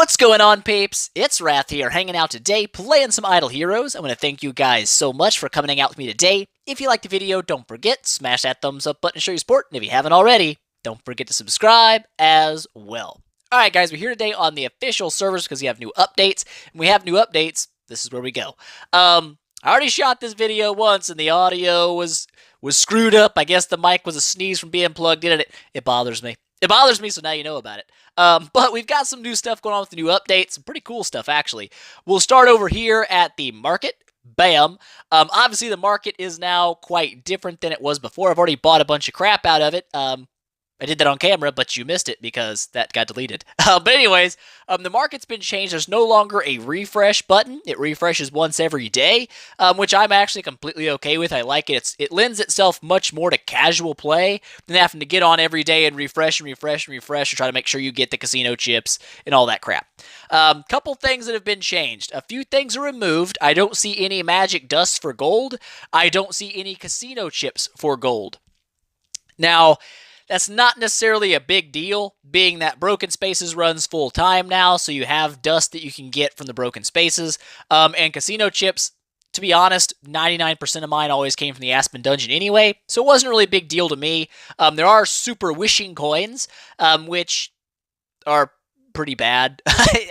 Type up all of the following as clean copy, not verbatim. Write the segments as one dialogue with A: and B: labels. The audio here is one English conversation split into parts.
A: What's going on, peeps? It's Wrath here, hanging out today, playing some Idle Heroes. I want to thank you guys so much for coming out with me today. If you liked the video, don't forget, smash that thumbs up button to show your support, and if you haven't already, don't forget to subscribe as well. Alright guys, we're here today on the official servers because we have new updates, and we have new updates, this is where we go. I already shot this video once, and the audio was screwed up. I guess the mic was a sneeze from being plugged in, and it bothers me. It bothers me, so now you know about it. But we've got some new stuff going on with the new updates. Some pretty cool stuff, actually. We'll start over here at the market. Bam. Obviously, the market is now quite different than it was before. I've already bought a bunch of crap out of it. I did that on camera, but you missed it because that got deleted. But anyways, the market's been changed. There's no longer a refresh button. It refreshes once every day, which I'm actually completely okay with. I like it. It lends itself much more to casual play than having to get on every day and refresh and refresh and refresh to try to make sure you get the casino chips and all that crap. Couple things that have been changed. A few things are removed. I don't see any magic dust for gold. I don't see any casino chips for gold. Now, that's not necessarily a big deal, being that Broken Spaces runs full time now, so you have dust that you can get from the Broken Spaces. And casino chips, to be honest, 99% of mine always came from the Aspen dungeon anyway, so it wasn't really a big deal to me. There are super wishing coins, which are pretty bad.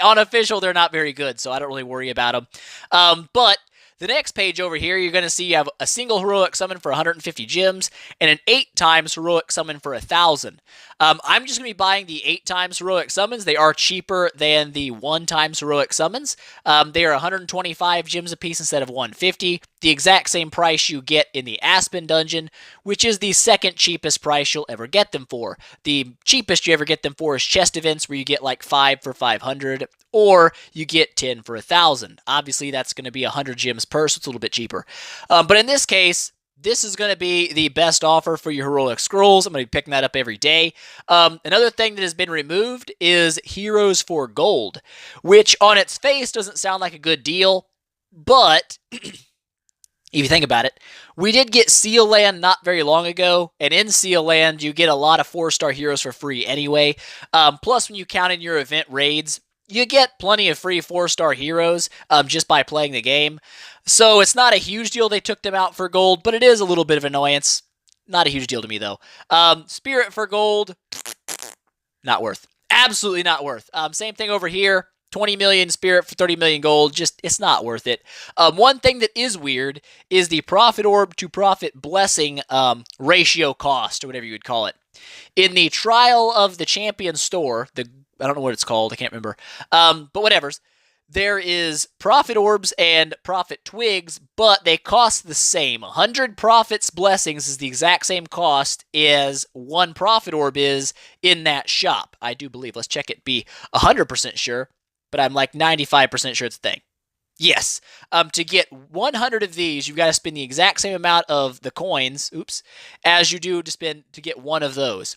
A: On official, they're not very good, so I don't really worry about them. But the next page over here, you're going to see you have a single heroic summon for 150 gems and an 8 times heroic summon for 1,000. I'm just going to be buying the 8 times heroic summons. They are cheaper than the 1 times heroic summons. They are 125 gems a piece instead of 150. The exact same price you get in the Aspen dungeon, which is the second cheapest price you'll ever get them for. The cheapest you ever get them for is chest events, where you get like 5 for 500, or you get 10 for 1,000. Obviously, that's going to be 100 gems per, so it's a little bit cheaper. But in this case, this is going to be the best offer for your heroic scrolls. I'm going to be picking that up every day. Another thing that has been removed is Heroes for Gold, which on its face doesn't sound like a good deal, but if you think about it, we did get Seal Land not very long ago, and in Seal Land, you get a lot of 4-star heroes for free anyway. Plus, when you count in your event raids, you get plenty of free 4-star heroes just by playing the game. So it's not a huge deal they took them out for gold, but it is a little bit of annoyance. Not a huge deal to me, though. Spirit for gold, not worth. Absolutely not worth. Same thing over here. 20 million spirit for 30 million gold, just, it's not worth it. One thing that is weird is the profit orb to profit blessing ratio cost, or whatever you would call it. In the Trial of the Champion store, I don't know what it's called, I can't remember, but whatever's, there is profit orbs and profit twigs, but they cost the same. 100 profits blessings is the exact same cost as 1 profit orb is in that shop, I do believe. Let's check it, be 100% sure. But I'm like 95% sure it's a thing. Yes. To get 100 of these, you've got to spend the exact same amount of the coins, as you do to spend to get 1 of those.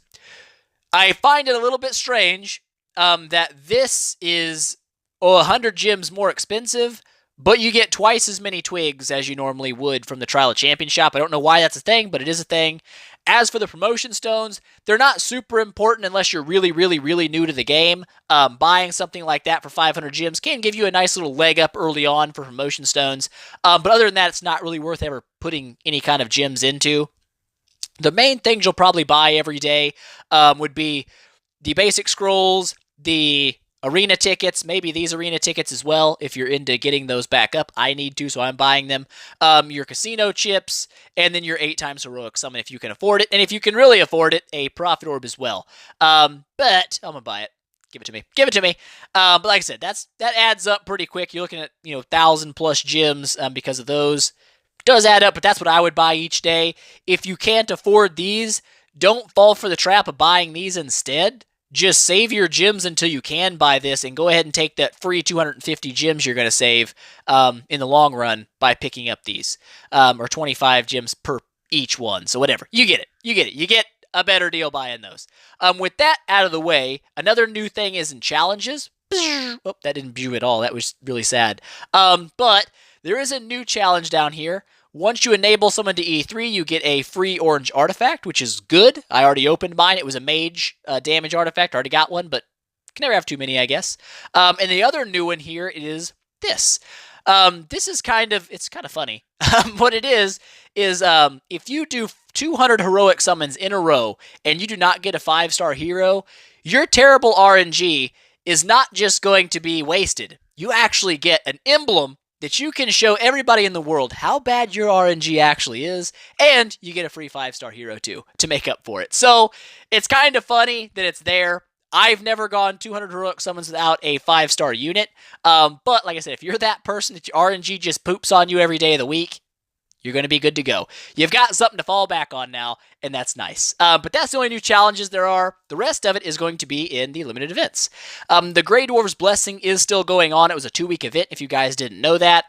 A: I find it a little bit strange that this is 100 gems more expensive, but you get twice as many twigs as you normally would from the Trial of Champion shop. I don't know why that's a thing, but it is a thing. As for the promotion stones, they're not super important unless you're really, really, really new to the game. Buying something like that for 500 gems can give you a nice little leg up early on for promotion stones. But other than that, it's not really worth ever putting any kind of gems into. The main things you'll probably buy every day would be the basic scrolls, the arena tickets, maybe these arena tickets as well, if you're into getting those back up. I need to, so I'm buying them. Your casino chips, and then your 8 times heroic summon if you can afford it. And if you can really afford it, a profit orb as well. But I'm going to buy it. Give it to me. Give it to me. But like I said, that adds up pretty quick. You're looking at, 1,000 plus gems because of those. It does add up, but that's what I would buy each day. If you can't afford these, don't fall for the trap of buying these instead. Just save your gems until you can buy this and go ahead and take that free 250 gems you're going to save in the long run by picking up these. Or 25 gems per each one. So whatever. You get it. You get it. You get a better deal buying those. With that out of the way, another new thing is in challenges. Oh, that didn't view at all. That was really sad. But there is a new challenge down here. Once you enable someone to E3, you get a free orange artifact, which is good. I already opened mine. It was a mage damage artifact. I already got one, but Can never have too many, I guess. And the other new one here is this. This is it's kind of funny. What it is if you do 200 heroic summons in a row and you do not get a 5-star hero, your terrible RNG is not just going to be wasted. You actually get an emblem that you can show everybody in the world how bad your RNG actually is, and you get a free 5-star hero too to make up for it. So it's kind of funny that it's there. I've never gone 200 heroic summons without a 5-star unit, but like I said, if you're that person that your RNG just poops on you every day of the week, you're going to be good to go. You've got something to fall back on now, and that's nice. But that's the only new challenges there are. The rest of it is going to be in the limited events. The Grey Dwarf's Blessing is still going on. It was a 2-week event, if you guys didn't know that.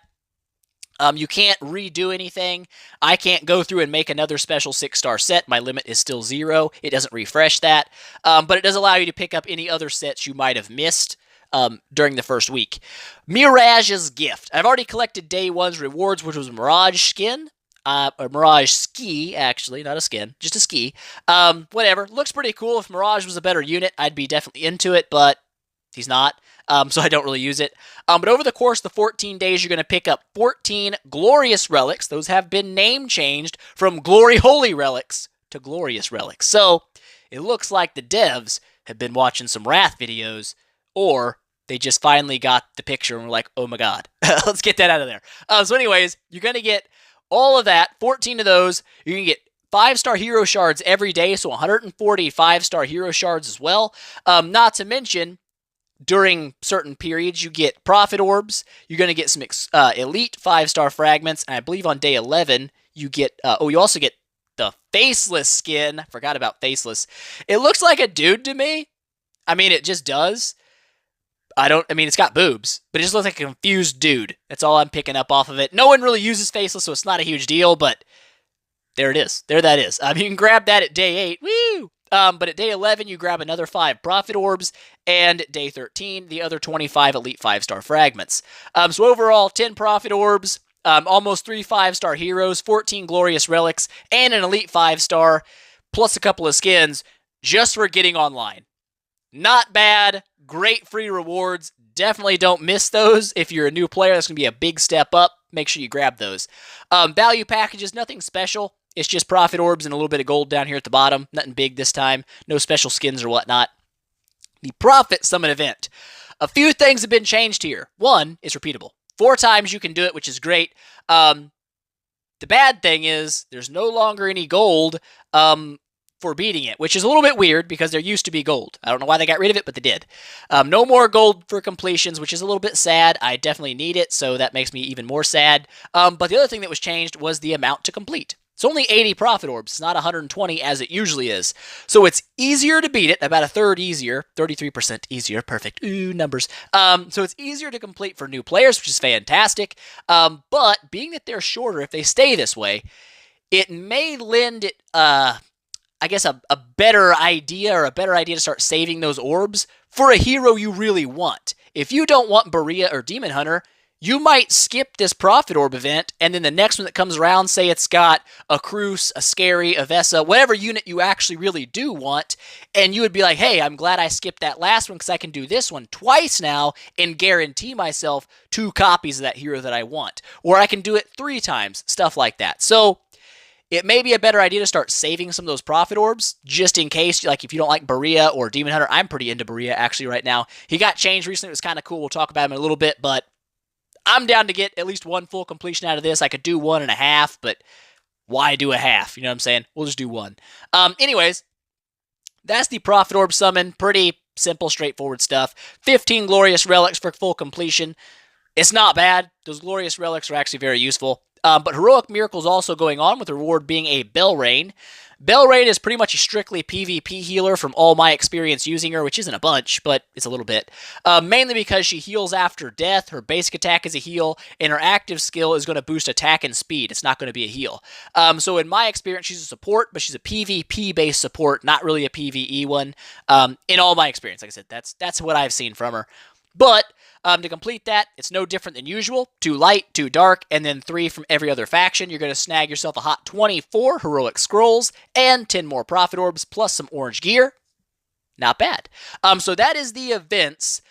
A: You can't redo anything. I can't go through and make another special 6-star set. My limit is still 0. It doesn't refresh that. But it does allow you to pick up any other sets you might have missed during the first week. Mirage's Gift. I've already collected day 1's rewards, which was Mirage Skin. Or Mirage Ski, actually, not a skin, just a ski. Whatever. Looks pretty cool. If Mirage was a better unit, I'd be definitely into it, but he's not. So I don't really use it. But over the course of the 14 days, you're going to pick up 14 Glorious Relics. Those have been name changed from Glory Holy Relics to Glorious Relics. So it looks like the devs have been watching some Wrath videos, or they just finally got the picture and were like, oh my god, let's get that out of there. So anyways, you're going to get all of that, 14 of those. You're going to get 5-star hero shards every day, so 140 5-star hero shards as well. Not to mention, during certain periods, you get Prophet Orbs. You're going to get some elite 5-star fragments, and I believe on day 11, you get, you also get the Faceless skin. I forgot about Faceless. It looks like a dude to me. I mean, it just does. It's got boobs, but it just looks like a confused dude. That's all I'm picking up off of it. No one really uses Faceless, so it's not a huge deal, but there it is. There that is. You can grab that at day 8. Woo! But at day 11, you grab another 5 Prophet Orbs, and day 13, the other 25 Elite 5-star fragments. So overall, 10 Prophet Orbs, almost 3 5-star heroes, 14 Glorious Relics, and an Elite 5-star, plus a couple of skins, just for getting online. Not bad. Great free rewards. Definitely don't miss those. If you're a new player, that's going to be a big step up. Make sure you grab those. Value packages, nothing special. It's just Prophet Orbs and a little bit of gold down here at the bottom. Nothing big this time. No special skins or whatnot. The Prophet Summon event. A few things have been changed here. One, it's repeatable. 4 times you can do it, which is great. The bad thing is there's no longer any gold for beating it, which is a little bit weird because there used to be gold. I don't know why they got rid of it, but they did. No more gold for completions, which is a little bit sad. I definitely need it, so that makes me even more sad. But the other thing that was changed was the amount to complete. It's only 80 Prophet Orbs. It's not 120 as it usually is. So it's easier to beat it, about a third easier, 33% easier, perfect, ooh, numbers. So it's easier to complete for new players, which is fantastic. But being that they're shorter, if they stay this way, it may lend it, I guess, a better idea to start saving those orbs for a hero you really want. If you don't want Barea or Demon Hunter, you might skip this Prophet Orb event, and then the next one that comes around, say it's got a Cruz, a Scary, a Vesa, whatever unit you actually really do want, and you would be like, hey, I'm glad I skipped that last one because I can do this one twice now and guarantee myself 2 copies of that hero that I want. Or I can do it 3 times, stuff like that. So it may be a better idea to start saving some of those Prophet Orbs, just in case, like if you don't like Barea or Demon Hunter. I'm pretty into Barea, actually, right now. He got changed recently. It was kind of cool. We'll talk about him in a little bit, but I'm down to get at least 1 full completion out of this. I could do 1.5, but why do a half? You know what I'm saying? We'll just do 1. Anyways, that's the Prophet Orb summon. Pretty simple, straightforward stuff. 15 Glorious Relics for full completion. It's not bad. Those Glorious Relics are actually very useful. But Heroic Miracles also going on, with the reward being a Belrain. Belrain is pretty much a strictly PvP healer from all my experience using her, which isn't a bunch, but it's a little bit. Mainly because she heals after death, her basic attack is a heal, and her active skill is going to boost attack and speed. It's not going to be a heal. So in my experience, she's a support, but she's a PvP-based support, not really a PvE one. In all my experience, like I said, that's what I've seen from her. But to complete that, it's no different than usual. 2 light, 2 dark, and then 3 from every other faction. You're going to snag yourself a hot 24 Heroic Scrolls and 10 more Prophet Orbs, plus some orange gear. Not bad. So that is the events.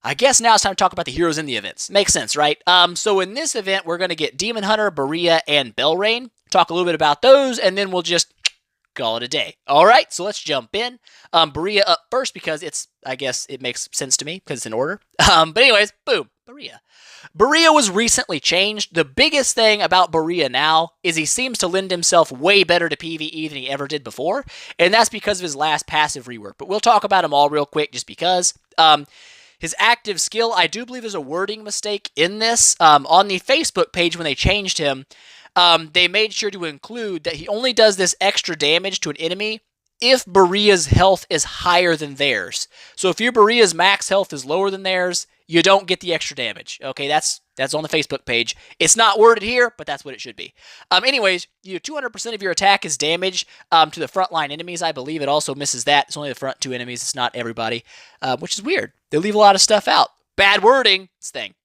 A: I guess now it's time to talk about the heroes in the events. Makes sense, right? So in this event, we're going to get Demon Hunter, Barea, and Belrain. Talk a little bit about those, and then we'll just call it a day. All right, so let's jump in. Barea up first because I guess it makes sense to me because it's in order. But anyways, boom, Barea. Barea was recently changed. The biggest thing about Barea now is he seems to lend himself way better to PvE than he ever did before, and that's because of his last passive rework. But we'll talk about him all real quick just because. His active skill, I do believe there's a wording mistake in this. On the Facebook page when they changed him, they made sure to include that he only does this extra damage to an enemy if Barea's health is higher than theirs. So if your Barea's max health is lower than theirs, you don't get the extra damage. Okay, that's on the Facebook page. It's not worded here, but that's what it should be. Anyways, 200% of your attack is damage to the frontline enemies. I believe it also misses that. It's only the front two enemies. It's not everybody, which is weird. They leave a lot of stuff out. Bad wording. It's thing.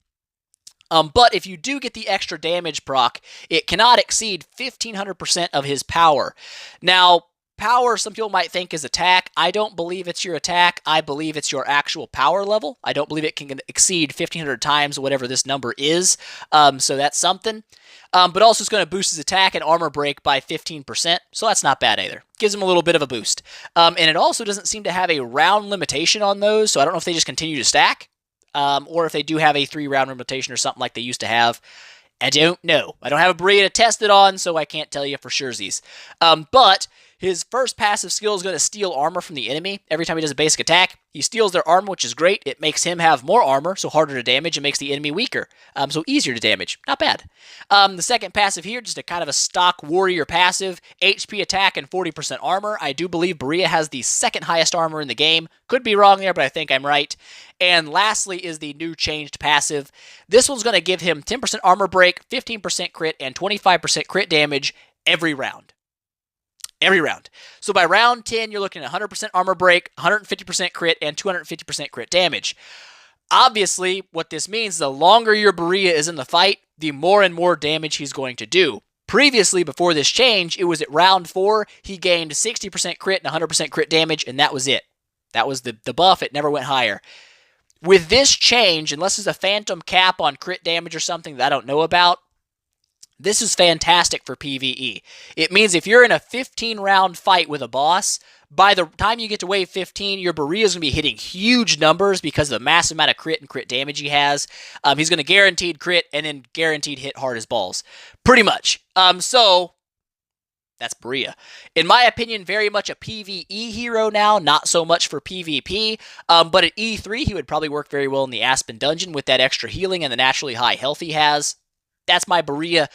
A: But if you do get the extra damage proc, it cannot exceed 1500% of his power. Now, power, some people might think is attack. I don't believe it's your attack. I believe it's your actual power level. I don't believe it can exceed 1500 times whatever this number is. So that's something. But also it's going to boost his attack and armor break by 15%. So that's not bad either. Gives him a little bit of a boost. And it also doesn't seem to have a round limitation on those. So I don't know if they just continue to stack. Or if they do have a 3-round limitation or something like they used to have. I don't know. I don't have a Barea to test it on, so I can't tell you for surezies. But his first passive skill is going to steal armor from the enemy. Every time he does a basic attack, he steals their armor, which is great. It makes him have more armor, so harder to damage, and makes the enemy weaker, so easier to damage. Not bad. The second passive here, just a kind of a stock warrior passive, HP attack and 40% armor. I do believe Barea has the second highest armor in the game. Could be wrong there, but I think I'm right. And lastly is the new changed passive. This one's going to give him 10% armor break, 15% crit, and 25% crit damage every round. Every round. So by round 10, you're looking at 100% armor break, 150% crit, and 250% crit damage. Obviously, what this means is the longer your Barea is in the fight, the more and more damage he's going to do. Previously, before this change, it was at round 4, he gained 60% crit and 100% crit damage, and that was it. That was the buff. It never went higher. With this change, unless there's a phantom cap on crit damage or something that I don't know about, this is fantastic for PvE. It means if you're in a 15-round fight with a boss, by the time you get to wave 15, your Barea is going to be hitting huge numbers because of the massive amount of crit and crit damage he has. He's going to guaranteed crit and then guaranteed hit hard as balls. Pretty much. So that's Barea. In my opinion, very much a PvE hero now, not so much for PvP. But at E3, he would probably work very well in the Aspen dungeon with that extra healing and the naturally high health he has. That's my Barea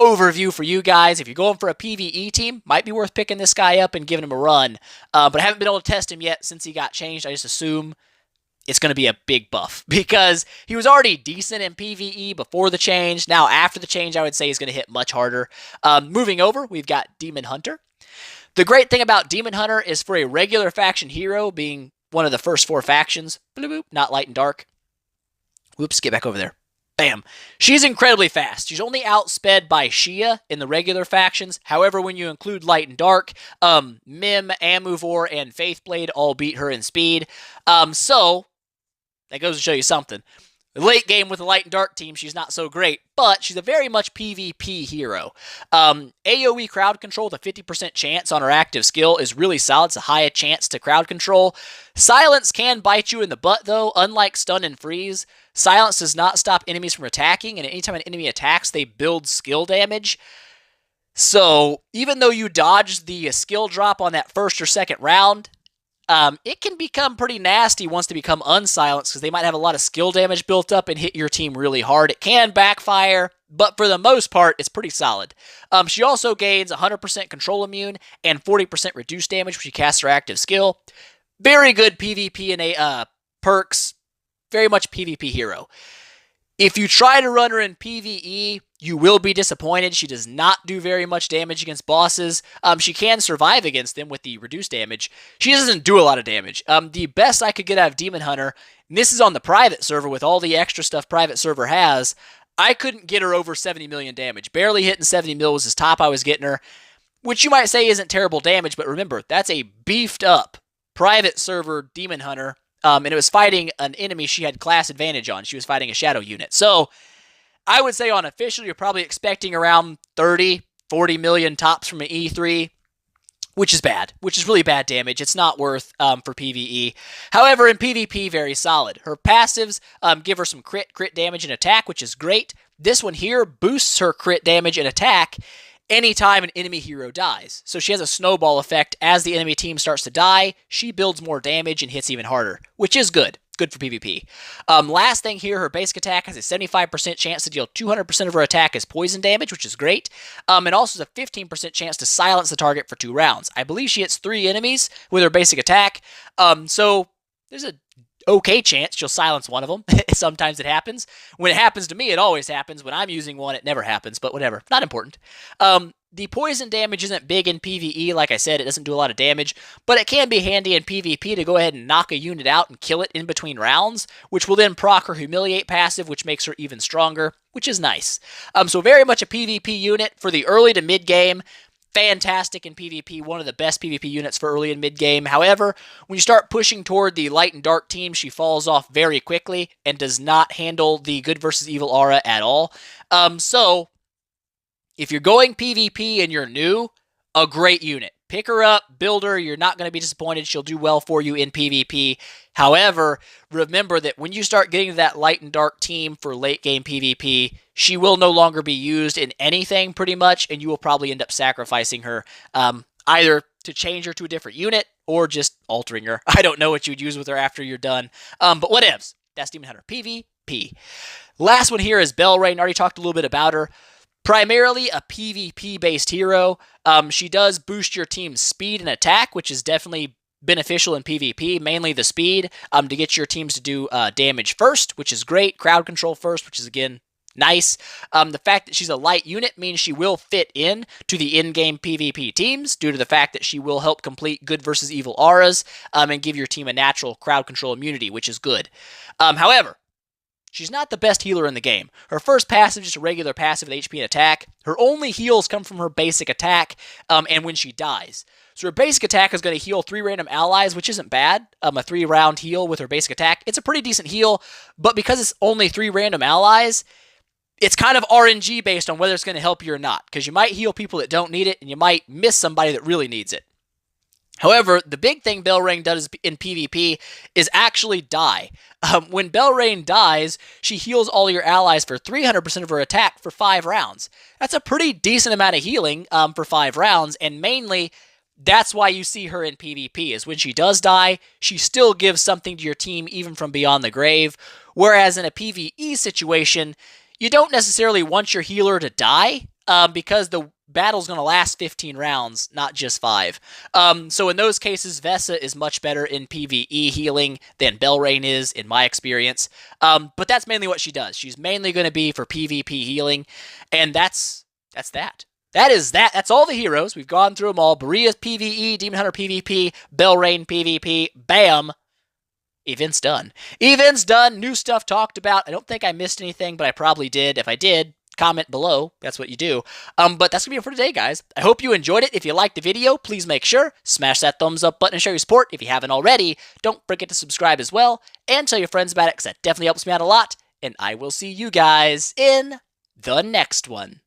A: overview for you guys. If you're going for a PvE team, might be worth picking this guy up and giving him a run. But I haven't been able to test him yet since he got changed. I just assume it's going to be a big buff because he was already decent in PvE before the change. Now, after the change, I would say he's going to hit much harder. Moving over, we've got Demon Hunter. The great thing about Demon Hunter is for a regular faction hero, being one of the first 4 factions, bloop, bloop, not light and dark. Whoops, get back over there. Bam. She's incredibly fast. She's only outsped by Shia in the regular factions. However, when you include Light and Dark, Mim, Amuvor, and Faithblade all beat her in speed. So, that goes to show you something. The late game with the Light and Dark team, she's not so great, but she's a very much PvP hero. AoE crowd control with a 50% chance on her active skill is really solid. It's a high chance to crowd control. Silence can bite you in the butt, though. Unlike stun and freeze, silence does not stop enemies from attacking, and anytime an enemy attacks, they build skill damage. So, even though you dodge the skill drop on that first or second round, it can become pretty nasty once they become unsilenced because they might have a lot of skill damage built up and hit your team really hard. It can backfire, but for the most part, it's pretty solid. She also gains 100% control immune and 40% reduced damage when she casts her active skill. Very good PvP and perks. Very much PvP hero. If you try to run her in PvE, you will be disappointed. She does not do very much damage against bosses. She can survive against them with the reduced damage. She doesn't do a lot of damage. The best I could get out of Demon Hunter, and this is on the private server with all the extra stuff private server has, I couldn't get her over 70 million damage. Barely hitting 70 mil was his top I was getting her, which you might say isn't terrible damage, but remember, that's a beefed up private server Demon Hunter, and it was fighting an enemy she had class advantage on. She was fighting a shadow unit. So I would say on official, you're probably expecting around 30, 40 million tops from an E3, which is bad, which is really bad damage. It's not worth for PvE. However, in PvP, very solid. Her passives give her some crit damage and attack, which is great. This one here boosts her crit damage and attack anytime an enemy hero dies. So she has a snowball effect. As the enemy team starts to die, she builds more damage and hits even harder, which is good. Good for PvP. Last thing here, her basic attack has a 75% chance to deal 200% of her attack as poison damage, which is great. And also has a 15% chance to silence the target for 2 rounds. I believe she hits 3 enemies with her basic attack. So there's a okay chance she'll silence one of them. Sometimes it happens. When it happens to me, it always happens. When I'm using one, it never happens, but whatever. Not important. The poison damage isn't big in PvE. Like I said, it doesn't do a lot of damage, but it can be handy in PvP to go ahead and knock a unit out and kill it in between rounds, which will then proc her Humiliate passive, which makes her even stronger, which is nice. So very much a PvP unit for the early to mid game. Fantastic in PvP, one of the best PvP units for early and mid game. However, when you start pushing toward the light and dark team, she falls off very quickly and does not handle the good versus evil aura at all. So if you're going PvP and you're new, a great unit. Pick her up, build her, you're not going to be disappointed. She'll do well for you in PvP. However, remember that when you start getting to that light and dark team for late game PvP, she will no longer be used in anything pretty much, and you will probably end up sacrificing her either to change her to a different unit or just altering her. I don't know what you'd use with her after you're done, but whatevs. That's Demon Hunter PvP. Last one here is Belrain. Already talked a little bit about her. Primarily a PvP-based hero. She does boost your team's speed and attack, which is definitely beneficial in PvP, mainly the speed, to get your teams to do damage first, which is great. Crowd control first, which is, again, nice. The fact that she's a light unit means she will fit in to the in-game PvP teams due to the fact that she will help complete good versus evil auras and give your team a natural crowd control immunity, which is good. However, she's not the best healer in the game. Her first passive is just a regular passive with HP and attack. Her only heals come from her basic attack and when she dies. So her basic attack is going to heal 3 random allies, which isn't bad. A 3-round heal with her basic attack. It's a pretty decent heal, but because it's only 3 random allies, it's kind of RNG based on whether it's going to help you or not, because you might heal people that don't need it, and you might miss somebody that really needs it. However, the big thing Belrain does in PvP is actually die. When Belrain dies, she heals all your allies for 300% of her attack for 5 rounds. That's a pretty decent amount of healing for 5 rounds, and mainly that's why you see her in PvP, is when she does die, she still gives something to your team even from beyond the grave, whereas in a PvE situation, you don't necessarily want your healer to die, because the battle's going to last 15 rounds, not just 5. So in those cases, Vesa is much better in PvE healing than Belrain is, in my experience. But that's mainly what she does. She's mainly going to be for PvP healing, and that's that. That's all the heroes. We've gone through them all. Barea PvE, Demon Hunter PvP, Belrain PvP, bam! Event's done. Event's done. New stuff talked about. I don't think I missed anything, but I probably did. If I did, comment below. That's what you do. But that's going to be it for today, guys. I hope you enjoyed it. If you liked the video, please make sure, smash that thumbs up button and show your support. If you haven't already, don't forget to subscribe as well, and tell your friends about it, because that definitely helps me out a lot. And I will see you guys in the next one.